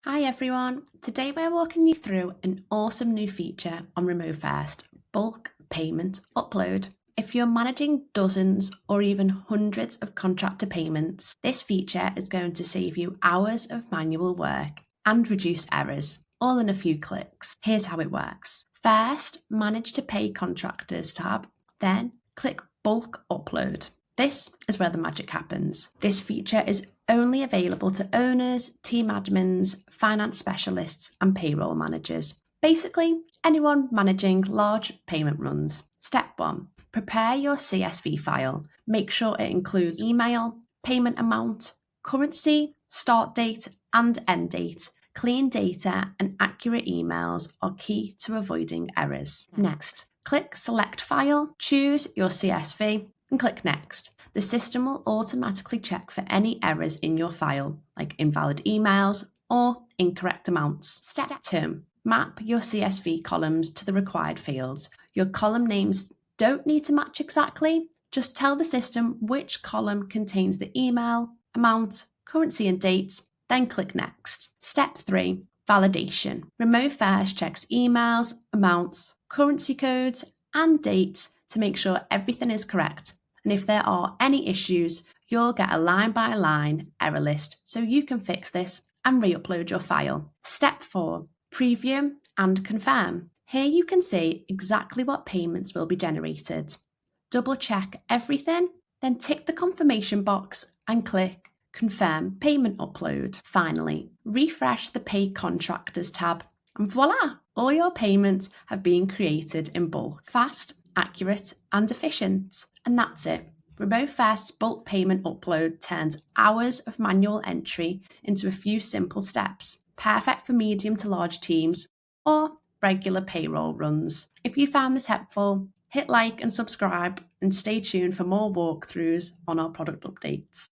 Hi everyone, today we're walking you through an awesome new feature on RemoFirst Bulk Payment Upload. If you're managing dozens or even hundreds of contractor payments, this feature is going to save you hours of manual work and reduce errors, all in a few clicks. Here's how it works. First, Manage to Pay Contractors tab, then click Bulk Upload. This is where the magic happens. This feature is only available to owners, team admins, finance specialists, and payroll managers. Basically, anyone managing large payment runs. Step 1. Prepare your CSV file. Make sure it includes email, payment amount, currency, start date, and end date. Clean data and accurate emails are key to avoiding errors. Next, click Select File, choose your CSV, and click Next. The system will automatically check for any errors in your file, like invalid emails or incorrect amounts. Step 2. Map your CSV columns to the required fields. Your column names don't need to match exactly. Just tell the system which column contains the email, amount, currency and dates, then click Next. Step 3. Validation. RemoFirst checks emails, amounts, currency codes, and dates to make sure everything is correct. And if there are any issues, you'll get a line-by-line error list so you can fix this and re-upload your file. Step 4. Preview and confirm. Here you can see exactly what payments will be generated. Double check everything, then tick the confirmation box and click Confirm Payment Upload. Finally, refresh the Pay Contractors tab and voila! All your payments have been created in bulk. Fast, accurate and efficient. And that's it. RemoFirst Bulk Payment Upload turns hours of manual entry into a few simple steps. Perfect for medium to large teams or regular payroll runs. If you found this helpful, hit like and subscribe and stay tuned for more walkthroughs on our product updates.